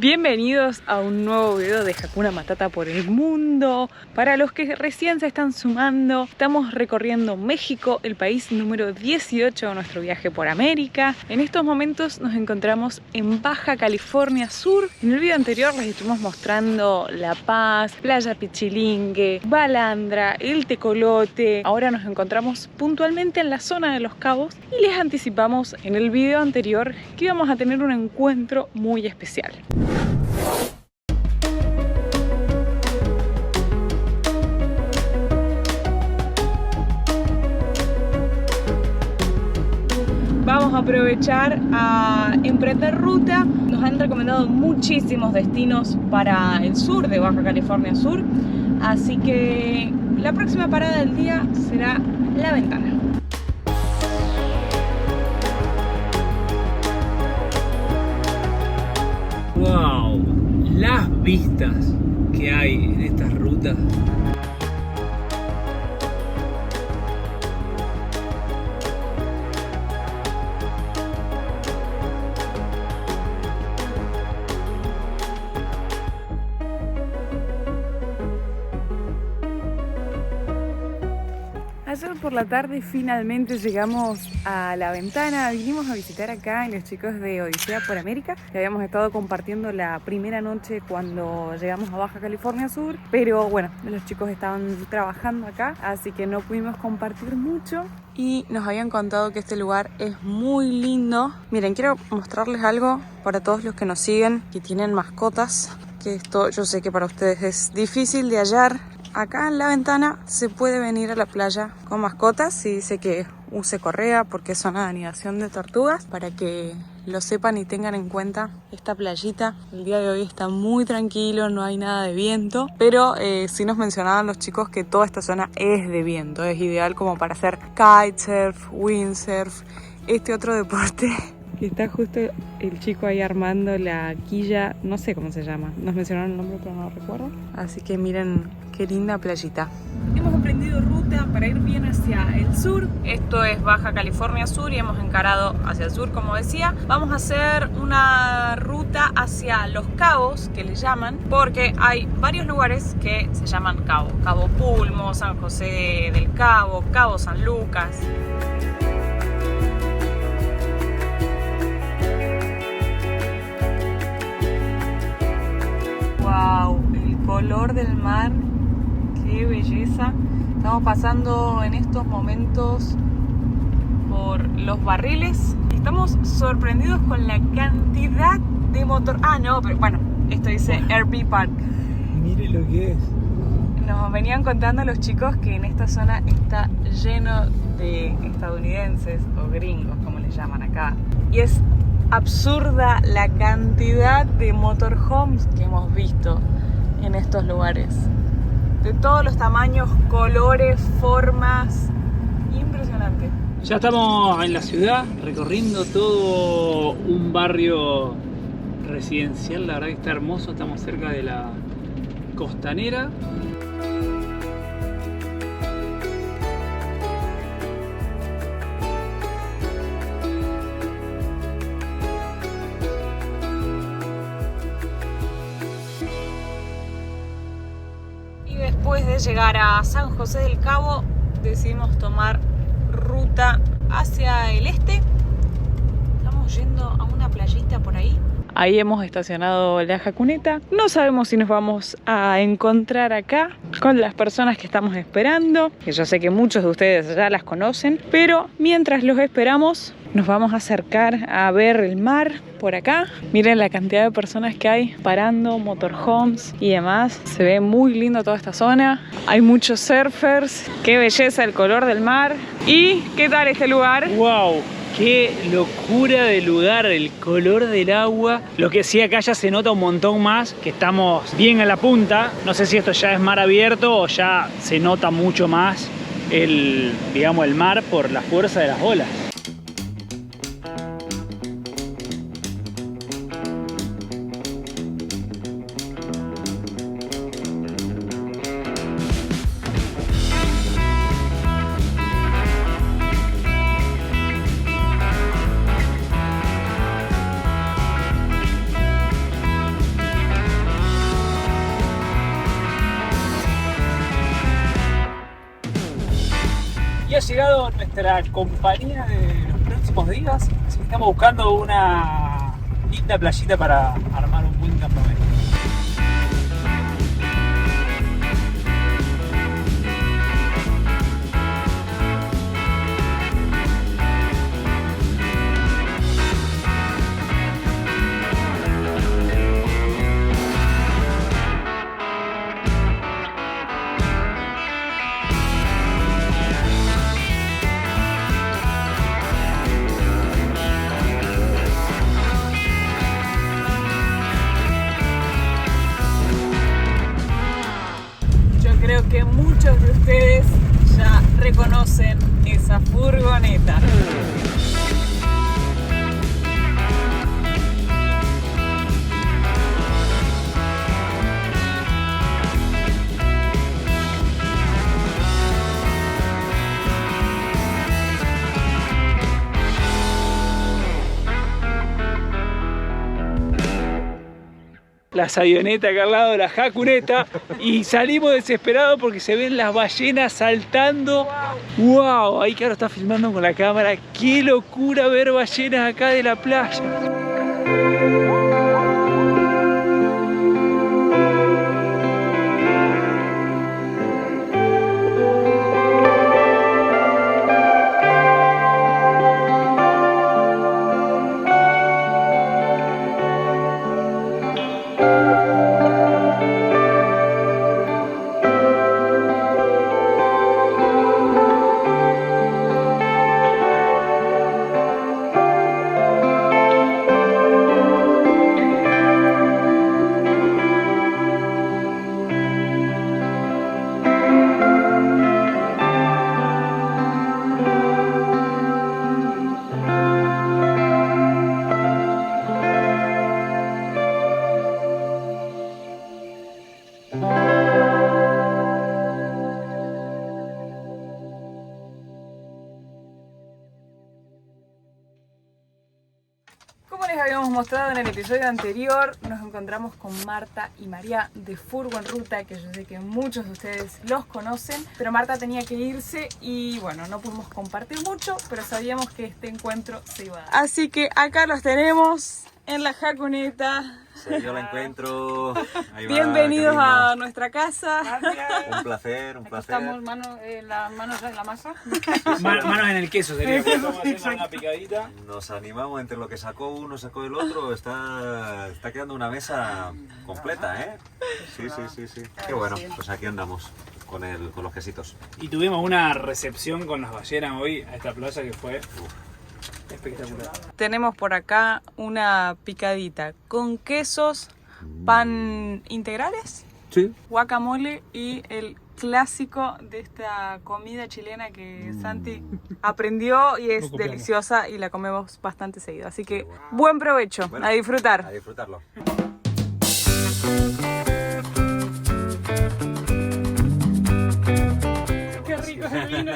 Bienvenidos a un nuevo video de Hakuna Matata por el mundo. Para los que recién se están sumando, estamos recorriendo México, el país número 18 de nuestro viaje por América. En estos momentos nos encontramos en Baja California Sur. En el video anterior les estuvimos mostrando La Paz, Playa Pichilingue, Balandra, el Tecolote. Ahora nos encontramos puntualmente en la zona de Los Cabos y les anticipamos en el video anterior que íbamos a tener un encuentro muy especial. Vamos a aprovechar a emprender ruta. Nos han recomendado muchísimos destinos para el sur de Baja California Sur, así que la próxima parada del día será La Ventana. ¡Wow! Las vistas que hay en estas rutas. Ayer por la tarde finalmente llegamos a La Ventana. Vinimos a visitar acá a los chicos de Odisea por América, que habíamos estado compartiendo la primera noche cuando llegamos a Baja California Sur, pero bueno, los chicos estaban trabajando acá, así que no pudimos compartir mucho. Y nos habían contado que este lugar es muy lindo. Miren, quiero mostrarles algo para todos los que nos siguen, que tienen mascotas, que esto yo sé que para ustedes es difícil de hallar. Acá en La Ventana se puede venir a la playa con mascotas y dice que use correa porque es zona de anidación de tortugas, para que lo sepan y tengan en cuenta esta playita. El día de hoy está muy tranquilo, no hay nada de viento, pero sí nos mencionaban los chicos que toda esta zona es de viento, es ideal como para hacer kitesurf, windsurf, este otro deporte. Que está justo el chico ahí armando la quilla, no sé cómo se llama, nos mencionaron el nombre pero no lo recuerdo. Así que miren qué linda playita. Hemos emprendido ruta para ir bien hacia el sur. Esto es Baja California Sur y hemos encarado hacia el sur, como decía. Vamos a hacer una ruta hacia Los Cabos, que le llaman, porque hay varios lugares que se llaman Cabo. Cabo Pulmo, San José del Cabo, Cabo San Lucas. Wow, el color del mar, qué belleza. Estamos pasando en estos momentos por Los Barriles y estamos sorprendidos con la cantidad de motor. Ah, no, pero bueno, esto dice RV Park. Mire lo que es. Nos venían contando los chicos que en esta zona está lleno de estadounidenses o gringos, como les llaman acá. Y es absurda la cantidad de motorhomes que hemos visto en estos lugares, de todos los tamaños, colores, formas, impresionante. Ya estamos en la ciudad recorriendo todo un barrio residencial, la verdad que está hermoso, estamos cerca de la costanera. Después de llegar a San José del Cabo, decidimos tomar ruta hacia el este. Estamos yendo a una playita por ahí. Ahí hemos estacionado la jacuneta. No sabemos si nos vamos a encontrar acá con las personas que estamos esperando, que yo sé que muchos de ustedes ya las conocen, pero mientras los esperamos nos vamos a acercar a ver el mar por acá. Miren la cantidad de personas que hay parando, motorhomes y demás. Se ve muy lindo toda esta zona. Hay muchos surfers. Qué belleza el color del mar. ¿Y qué tal este lugar? ¡Wow! ¡Qué locura de lugar! El color del agua. Lo que sí, acá ya se nota un montón más, que estamos bien a la punta. No sé si esto ya es mar abierto o ya se nota mucho más el mar por la fuerza de las olas. llegado nuestra compañía de los próximos días, así que estamos buscando una linda playita para armar un buen campamento. Creo que muchos de ustedes ya reconocen esa furgoneta. Las avionetas acá al lado, la jacuneta, y salimos desesperados porque se ven las ballenas saltando. ¡Wow! Ahí Caro está filmando con la cámara. ¡Qué locura ver ballenas acá de la playa! Como les habíamos mostrado en el episodio anterior, nos encontramos con Marta y María de Furgo en Ruta, que yo sé que muchos de ustedes los conocen, pero Marta tenía que irse y bueno, no pudimos compartir mucho, pero sabíamos que este encuentro se iba a dar. Así que acá los tenemos en la jacuneta. Sí, yo la encuentro. Ahí va, Bienvenidos a nuestra casa. un placer, un placer. Estamos manos en la masa. Manos en el queso sería. Estamos haciendo una picadita. Nos animamos entre lo que sacó uno, sacó el otro. Está quedando una mesa completa, ¿eh? Sí. Qué bueno, pues aquí andamos con los quesitos. Y tuvimos una recepción con las ballenas hoy a esta playa que fue espectacular. Tenemos por acá una picadita con quesos, pan integrales, Sí. guacamole y el clásico de esta comida chilena que Santi aprendió y es deliciosa y la comemos bastante seguido. Así que buen provecho, Bueno, a disfrutar. A disfrutarlo. Qué rico el vino.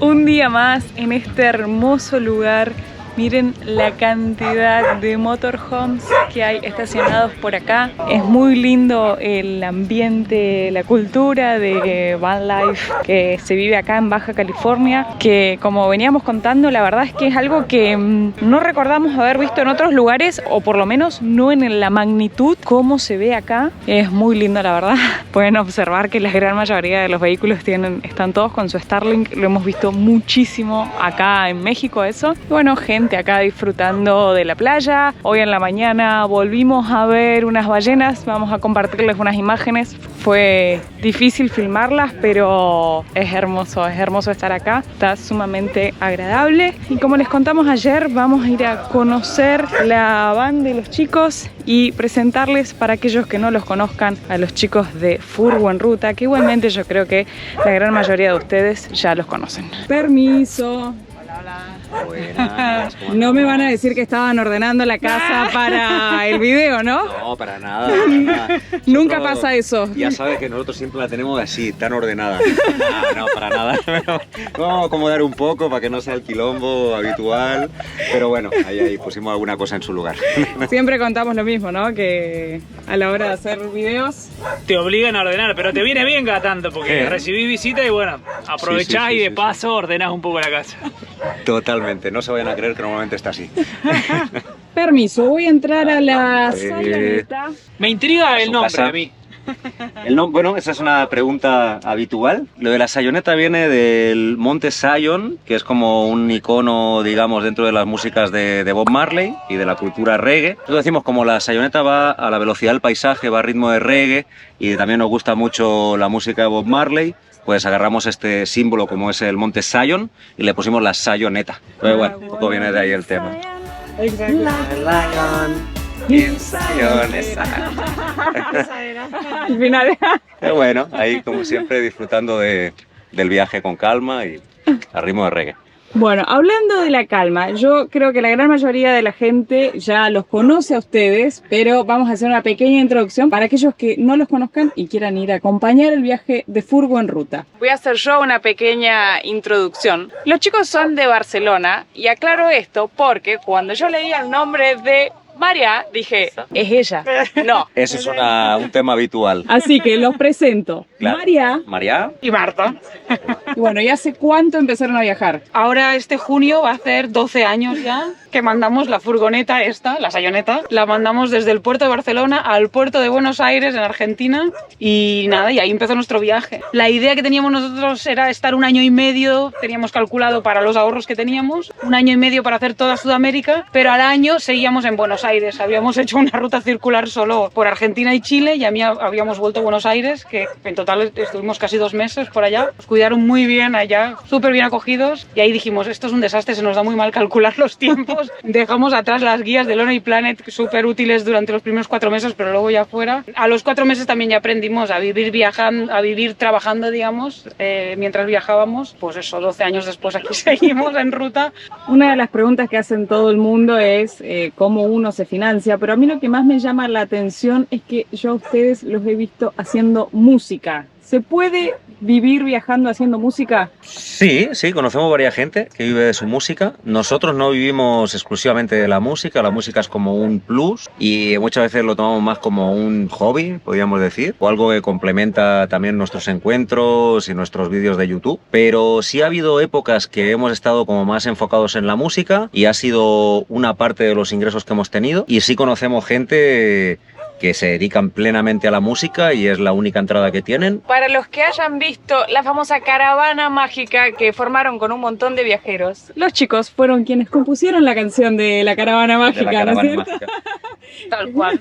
Un día más en este hermoso lugar. Miren la cantidad de motorhomes que hay estacionados por acá. Es muy lindo el ambiente, la cultura de van life que se vive acá en Baja California, que como veníamos contando, la verdad es que es algo que no recordamos haber visto en otros lugares, o por lo menos no en la magnitud como se ve acá. Es muy lindo, la verdad. Pueden observar que la gran mayoría de los vehículos están todos con su Starlink. Lo hemos visto muchísimo acá en México eso. Y bueno, gente acá disfrutando de la playa. Hoy en la mañana volvimos a ver unas ballenas. Vamos a compartirles unas imágenes. Fue difícil filmarlas, pero es hermoso estar acá. Está sumamente agradable. Y como les contamos ayer, vamos a ir a conocer la van de los chicos y presentarles, para aquellos que no los conozcan, a los chicos de Furgo en Ruta, que igualmente yo creo que la gran mayoría de ustedes ya los conocen. Permiso. Hola. Buenas. No me van a decir que estaban ordenando la casa para el video, ¿no? No, para nada. Para nada. Nunca Nosotros, pasa eso. Ya sabes que nosotros siempre la tenemos así, tan ordenada. No, para nada. Vamos a acomodar un poco para que no sea el quilombo habitual. Pero bueno, ahí pusimos alguna cosa en su lugar. Siempre contamos lo mismo, ¿no? Que a la hora de hacer videos... Te obligan a ordenar, pero te viene bien cada tanto porque recibís visita y bueno, aprovechás y de paso ordenás un poco la casa. Totalmente, no se vayan a creer que normalmente está así. Permiso, voy a entrar a la saloneta. Me intriga el nombre casa. a mí. Bueno, esa es una pregunta habitual. Lo de la sayoneta viene del monte Zion, que es como un icono, digamos, dentro de las músicas de Bob Marley y de la cultura reggae. Nosotros decimos como la sayoneta va a la velocidad del paisaje, va a ritmo de reggae y también nos gusta mucho la música de Bob Marley. Pues agarramos este símbolo como es el monte Zion y le pusimos la sayoneta. Pero bueno, un poco viene de ahí el tema. Exacto. Al final. Pero bueno, ahí como siempre disfrutando del viaje con calma y a ritmo de reggae. Bueno, hablando de la calma, yo creo que la gran mayoría de la gente ya los conoce a ustedes, pero vamos a hacer una pequeña introducción para aquellos que no los conozcan y quieran ir a acompañar el viaje de Furgo en Ruta. Voy a hacer yo una pequeña introducción. Los chicos son de Barcelona y aclaro esto porque cuando yo leí el nombre de María, dije, es ella. No. Eso es un tema habitual. Así que los presento. Claro. María Y Marta. y bueno, ¿y hace cuánto empezaron a viajar? Ahora este junio va a hacer 12 años ya que mandamos la furgoneta esta, la sayoneta. La mandamos desde el puerto de Barcelona al puerto de Buenos Aires en Argentina y nada, y ahí empezó nuestro viaje. La idea que teníamos nosotros era estar 1 año y medio, teníamos calculado para los ahorros que teníamos, 1 año y medio para hacer toda Sudamérica, pero al año seguíamos en Buenos Aires. Habíamos hecho una ruta circular solo por Argentina y Chile y a mí habíamos vuelto a Buenos Aires, que en total estuvimos casi 2 meses por allá. Nos cuidaron muy bien allá, súper bien acogidos y ahí dijimos, esto es un desastre, se nos da muy mal calcular los tiempos. Dejamos atrás las guías de Lonely Planet, súper útiles durante los primeros 4 meses, pero luego ya fuera. A los 4 meses también ya aprendimos a vivir viajando, a vivir trabajando, digamos, mientras viajábamos. Pues eso, 12 años después aquí seguimos en ruta. Una de las preguntas que hacen todo el mundo es cómo uno se financia, pero a mí lo que más me llama la atención es que yo a ustedes los he visto haciendo música. ¿Se puede vivir viajando haciendo música? Sí, conocemos varias gente que vive de su música. Nosotros no vivimos exclusivamente de la música es como un plus y muchas veces lo tomamos más como un hobby, podríamos decir, o algo que complementa también nuestros encuentros y nuestros vídeos de YouTube. Pero sí ha habido épocas que hemos estado como más enfocados en la música y ha sido una parte de los ingresos que hemos tenido y sí conocemos gente que se dedican plenamente a la música y es la única entrada que tienen. Para los que hayan visto la famosa caravana mágica que formaron con un montón de viajeros, los chicos fueron quienes compusieron la canción de la caravana mágica, ¿no es cierto? Tal cual.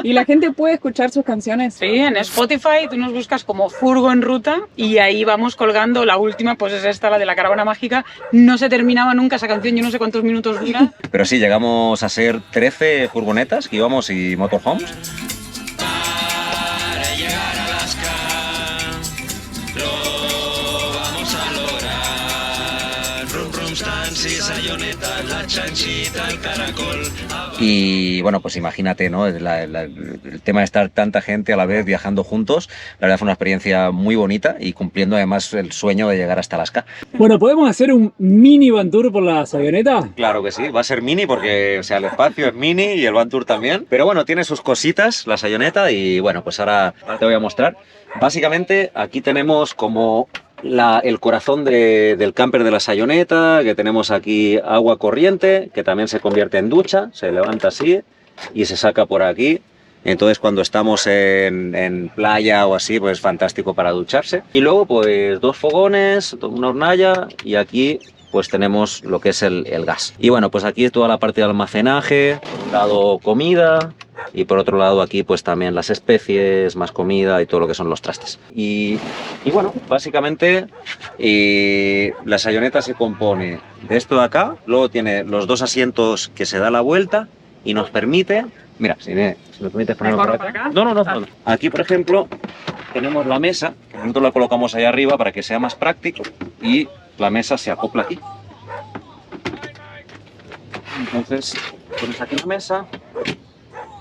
¿Y la gente puede escuchar sus canciones? Sí, en Spotify tú nos buscas como Furgo en Ruta y ahí vamos colgando. La última pues es esta, la de la caravana mágica. No se terminaba nunca esa canción, yo no sé cuántos minutos dura. Pero sí, llegamos a ser 13 furgonetas que íbamos y motorhomes. Para llegar a Alaska, lo vamos a lograr. Rum rum stansi, sayoneta, la chanchita, el caracol. Y bueno, pues imagínate, ¿no? El tema de estar tanta gente a la vez viajando juntos, la verdad fue una experiencia muy bonita y cumpliendo además el sueño de llegar hasta Alaska. Bueno, ¿podemos hacer un mini van tour por la sayoneta? Claro que sí, va a ser mini porque, o sea, el espacio es mini y el van tour también. Pero bueno, tiene sus cositas, la sayoneta, y bueno, pues ahora te voy a mostrar. Básicamente aquí tenemos como el corazón del camper de la sayoneta, que tenemos aquí agua corriente, que también se convierte en ducha, se levanta así y se saca por aquí. Entonces cuando estamos en playa o así, pues fantástico para ducharse. Y luego pues 2 fogones, una hornalla y aquí pues tenemos lo que es el gas. Y bueno, pues aquí toda la parte de almacenaje, por un lado comida y por otro lado aquí pues también las especies, más comida y todo lo que son los trastes. Y bueno, básicamente la sayoneta se compone de esto de acá, luego tiene los 2 asientos que se da la vuelta y nos permite, mira, si me permites ponerlo por acá. No. Aquí por ejemplo tenemos la mesa, que nosotros la colocamos ahí arriba para que sea más práctico y la mesa se acopla aquí. Entonces pones aquí la mesa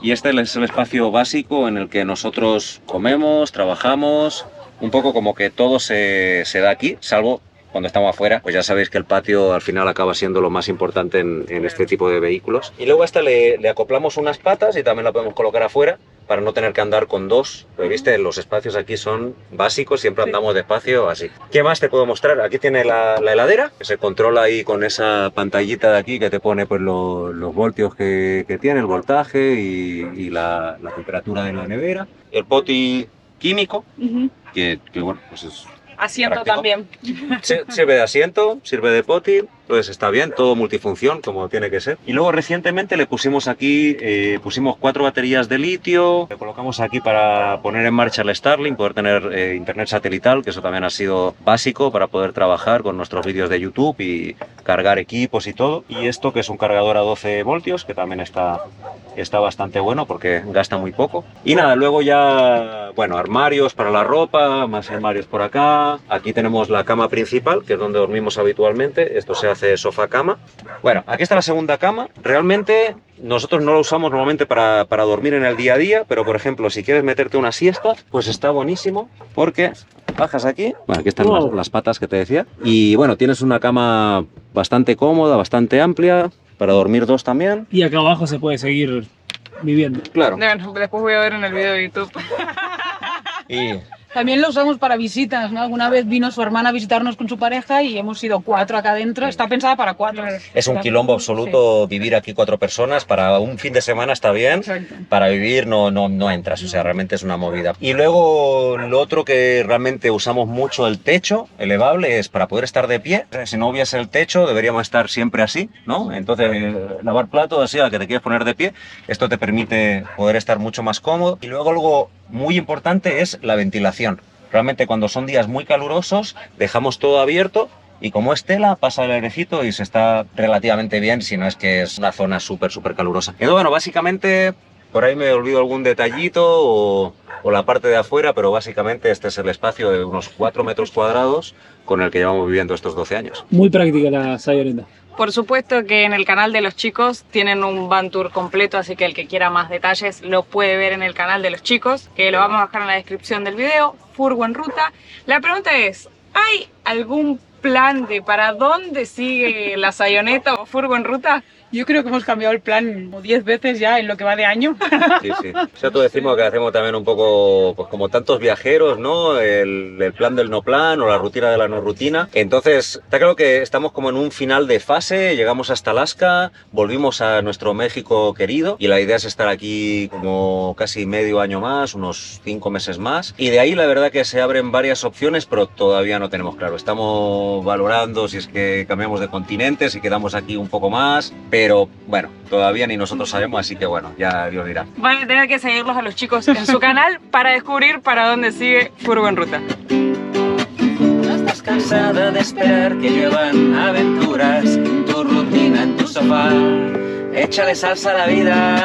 y este es el espacio básico en el que nosotros comemos, trabajamos, un poco como que todo se da aquí, salvo cuando estamos afuera, pues ya sabéis que el patio al final acaba siendo lo más importante en este tipo de vehículos. Y luego a esta le acoplamos unas patas y también la podemos colocar afuera para no tener que andar con dos. Pero viste, los espacios aquí son básicos, siempre andamos despacio así. ¿Qué más te puedo mostrar? Aquí tiene la heladera, que se controla ahí con esa pantallita de aquí que te pone pues los voltios que tiene, el voltaje y la temperatura de la nevera. El poti químico, que bueno, pues es... Asiento práctico. También. Sirve de asiento, sirve de poti, entonces está bien, todo multifunción como tiene que ser. Y luego recientemente le pusimos aquí, pusimos 4 baterías de litio, le colocamos aquí para poner en marcha el Starlink, poder tener internet satelital, que eso también ha sido básico para poder trabajar con nuestros vídeos de YouTube y cargar equipos y todo. Y esto que es un cargador a 12 voltios, que también está bastante bueno porque gasta muy poco. Y nada, luego ya, bueno, armarios para la ropa, más armarios por acá. Aquí tenemos la cama principal, que es donde dormimos habitualmente. Esto se hace sofá-cama. Bueno, aquí está la segunda cama. Realmente nosotros no la usamos normalmente para dormir en el día a día, pero por ejemplo, si quieres meterte una siesta, pues está buenísimo porque bajas aquí. Bueno, aquí están las patas que te decía. Y bueno, tienes una cama bastante cómoda, bastante amplia, para dormir 2 también. Y acá abajo se puede seguir viviendo. Claro. Bueno, después voy a ver en el video de YouTube. Y También lo usamos para visitas, ¿no? Alguna vez vino su hermana a visitarnos con su pareja y hemos sido 4 acá adentro. Está pensada para 4. es un quilombo absoluto vivir aquí 4 personas. Para un fin de semana está bien, Exacto. para vivir no entras, o sea, realmente es una movida. Y luego lo otro que realmente usamos mucho, el techo elevable, es para poder estar de pie. Si no hubiese el techo, deberíamos estar siempre así, ¿no? Entonces, lavar platos así, a que te quieres poner de pie, esto te permite poder estar mucho más cómodo. Y luego algo muy importante es la ventilación. Realmente cuando son días muy calurosos, dejamos todo abierto. Y como es tela, pasa el airecito y se está relativamente bien, si no es que es una zona súper calurosa. Entonces, bueno, básicamente, por ahí me olvido algún detallito o la parte de afuera, pero básicamente este es el espacio de unos 4 metros cuadrados con el que llevamos viviendo estos 12 años. Muy práctica la Sayoneta. Por supuesto que en el canal de los chicos tienen un van tour completo, así que el que quiera más detalles lo puede ver en el canal de los chicos, que lo vamos a dejar en la descripción del video. Furgo en ruta. La pregunta es, ¿hay algún plan de para dónde sigue la Sayoneta o Furgo en ruta? Yo creo que hemos cambiado el plan como 10 veces ya en lo que va de año. Sí, sí. Nosotros decimos que hacemos también un poco, pues como tantos viajeros, ¿no? El plan del no plan o la rutina de la no rutina. Entonces, está claro que estamos como en un final de fase, llegamos hasta Alaska, volvimos a nuestro México querido y la idea es estar aquí como casi medio año más, unos 5 meses más. Y de ahí la verdad que se abren varias opciones, pero todavía no tenemos claro. Estamos valorando si es que cambiamos de continente, si quedamos aquí un poco más, pero bueno, todavía ni nosotros sabemos, así que bueno, ya Dios dirá. Van a tener que seguirlos a los chicos en su canal para descubrir para dónde sigue Furgo en ruta. No estás cansada de esperar que lluevan aventuras, tu rutina en tu sofá, échale salsa a la vida.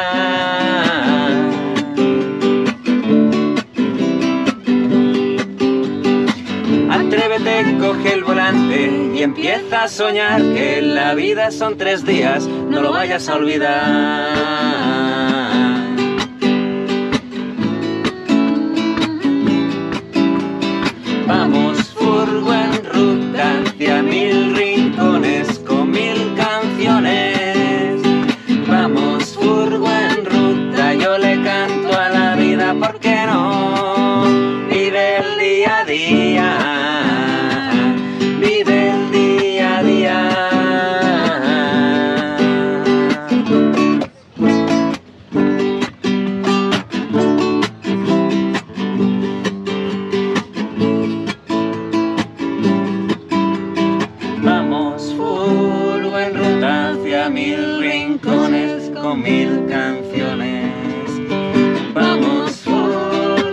Atrévete, coge el volante y empieza a soñar que la vida son 3 días, no lo vayas a olvidar. Vamos, furgo en ruta hacia 1000 rincones con 1000 canciones. Vamos, furgo en ruta, yo le canto a la vida, ¿por qué no? Vive el día a día, vive el día a día. Vamos, furgo en ruta hacia 1000 rincones con 1000 canciones. Vamos, furgo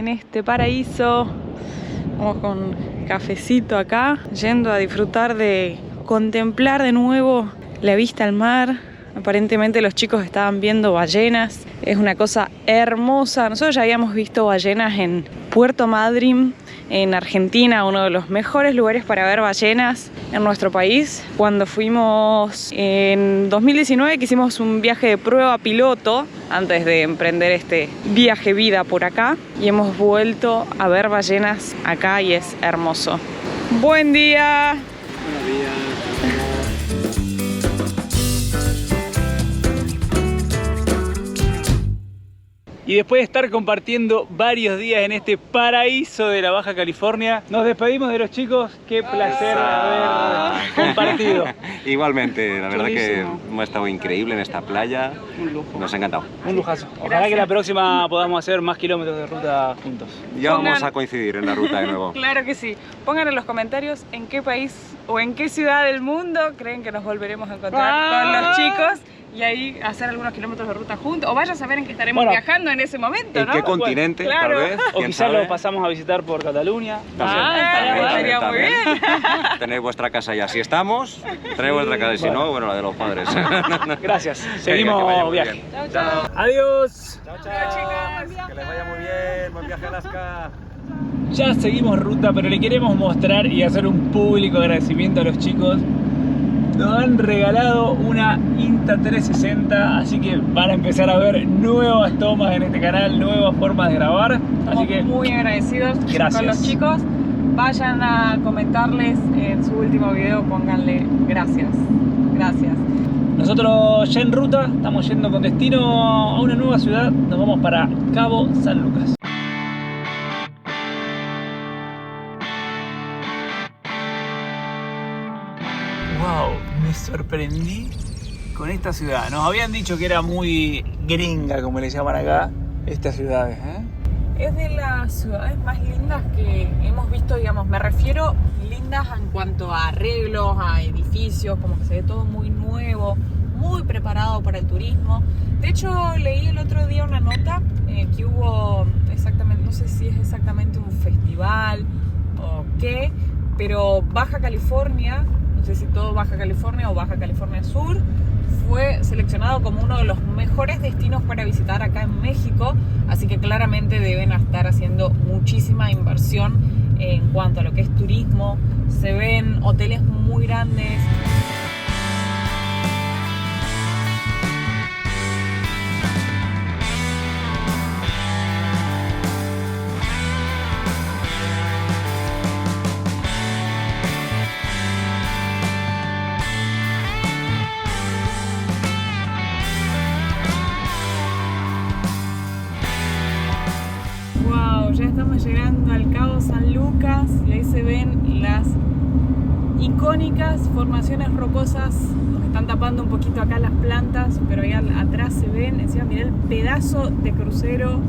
en este paraíso. Vamos con cafecito acá, yendo a disfrutar de contemplar de nuevo la vista al mar. Aparentemente los chicos estaban viendo ballenas. Es una cosa hermosa. Nosotros ya habíamos visto ballenas en Puerto Madryn, en Argentina, uno de los mejores lugares para ver ballenas en nuestro país. Cuando fuimos en 2019, que hicimos un viaje de prueba piloto antes de emprender este viaje vida por acá, y hemos vuelto a ver ballenas acá y es hermoso. ¡Buen día! Buenos días. Y después de estar compartiendo varios días en este paraíso de la Baja California, nos despedimos de los chicos. Qué placer haber compartido. Igualmente, la verdad que Chulísimo. hemos estado increíble en esta playa. Un lujo. Nos ha encantado. Un lujazo. Ojalá que la próxima podamos hacer más kilómetros de ruta juntos. Ya vamos Pongan- a coincidir en la ruta de nuevo. Claro que sí. Pongan en los comentarios en qué país o en qué ciudad del mundo creen que nos volveremos a encontrar con los chicos y ahí hacer algunos kilómetros de ruta juntos. O vaya a saber en qué estaremos Bueno, viajando en ese momento, ¿En ¿no? qué continente, claro. tal vez? O ¿Quién quizás sabe? lo pasamos a visitar por Cataluña. Estaría muy bien. Tenéis vuestra casa ya. Si estamos, tenéis vuestra casa. Y si no, bueno, la de los padres. Gracias. Que vaya Seguimos muy viaje. bien. Chao. Adiós. Chao, chicos. Que les vaya muy bien. Buen viaje a Alaska. Ya seguimos ruta, pero le queremos mostrar y hacer un público agradecimiento a los chicos. Nos han regalado una Insta 360, así que van a empezar a ver nuevas tomas en este canal, nuevas formas de grabar. Así Estamos que muy agradecidos gracias. con los chicos. Vayan a comentarles en su último video, pónganle gracias. Gracias. nosotros ya en ruta, estamos yendo con destino a una nueva ciudad. Nos vamos para Cabo San Lucas. Wow, me sorprendí con esta ciudad. Nos habían dicho que era muy gringa, como le llaman acá, estas ciudades, ¿eh? Es de las ciudades más lindas que hemos visto, digamos, me refiero lindas en cuanto a arreglos, a edificios, como que se ve todo muy nuevo, muy preparado para el turismo. De hecho, leí el otro día una nota que hubo exactamente, no sé si es exactamente un festival o qué, pero Baja California, no sé si todo Baja California o Baja California Sur, fue seleccionado como uno de los mejores destinos para visitar acá en México, así que claramente deben estar haciendo muchísima inversión en cuanto a lo que es turismo. Se ven hoteles muy grandes. Wow, ya estamos llegando al Cabo San Lucas y ahí se ven las icónicas formaciones rocosas. Nos están tapando un poquito acá las plantas, pero ahí atrás se ven. Encima mirá el pedazo de crucero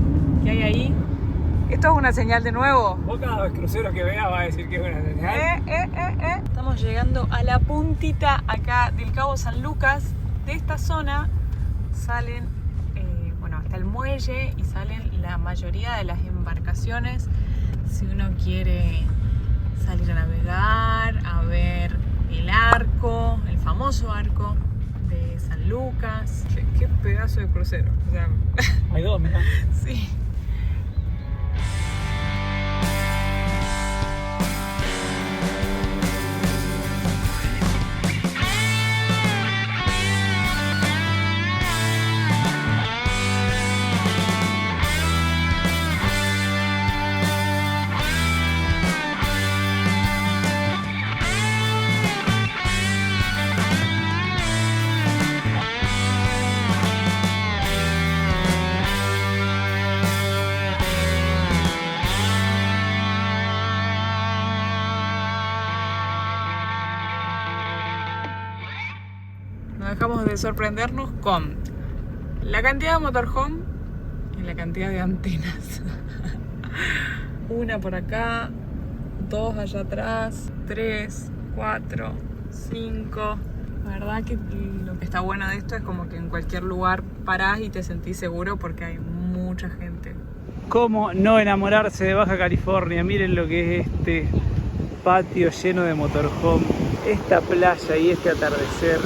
que hay ahí. ¿Esto es una señal de nuevo? Vos cada vez crucero que veas va a decir que es una señal. Estamos llegando a la puntita acá del Cabo San Lucas. De esta zona salen, bueno, hasta el muelle y salen la mayoría de las embarcaciones. Si uno quiere salir a navegar, a ver el arco, el famoso arco de San Lucas. Qué pedazo de crucero. O sea, Hay dos, mirá. sí. No dejamos de sorprendernos con la cantidad de motorhome y la cantidad de antenas. Una por acá, dos allá atrás, 3, 4, 5. La verdad que lo que está bueno de esto es como que en cualquier lugar parás y te sentís seguro porque hay mucha gente. ¿Cómo no enamorarse de Baja California? Miren lo que es este patio lleno de motorhome, esta playa y este atardecer.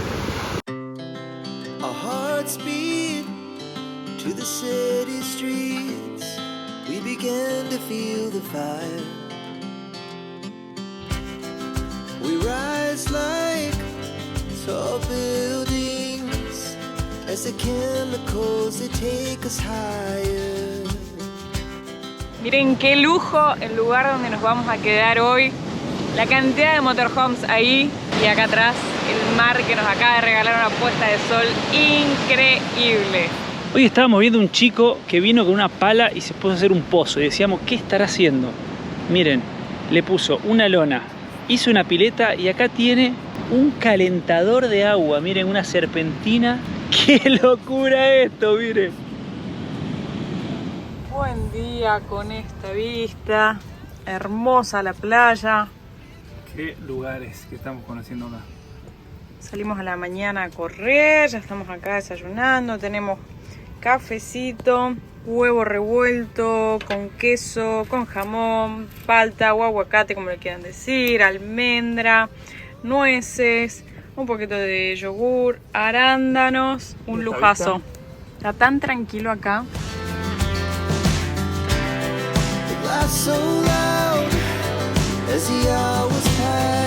Our hearts beat to the city streets. We began to feel the fire. We rise like tall buildings as the chemicals they take us higher. Miren qué lujo el lugar donde nos vamos a quedar hoy. La cantidad de motorhomes ahí y acá atrás el mar que nos acaba de regalar una puesta de sol increíble. Hoy estábamos viendo un chico que vino con una pala y se puso a hacer un pozo y decíamos, ¿qué estará haciendo? Miren, le puso una lona, hizo una pileta y acá tiene un calentador de agua. Miren, una serpentina. ¡Qué locura esto! Miren. Buen día con esta vista, hermosa la playa. Qué lugares que estamos conociendo acá. Salimos a la mañana a correr, ya estamos acá desayunando, tenemos cafecito, huevo revuelto con queso, con jamón, palta o aguacate como le quieran decir, almendra, nueces, un poquito de yogur, arándanos, un lujazo. Está tan tranquilo acá. So loud as the hours pass.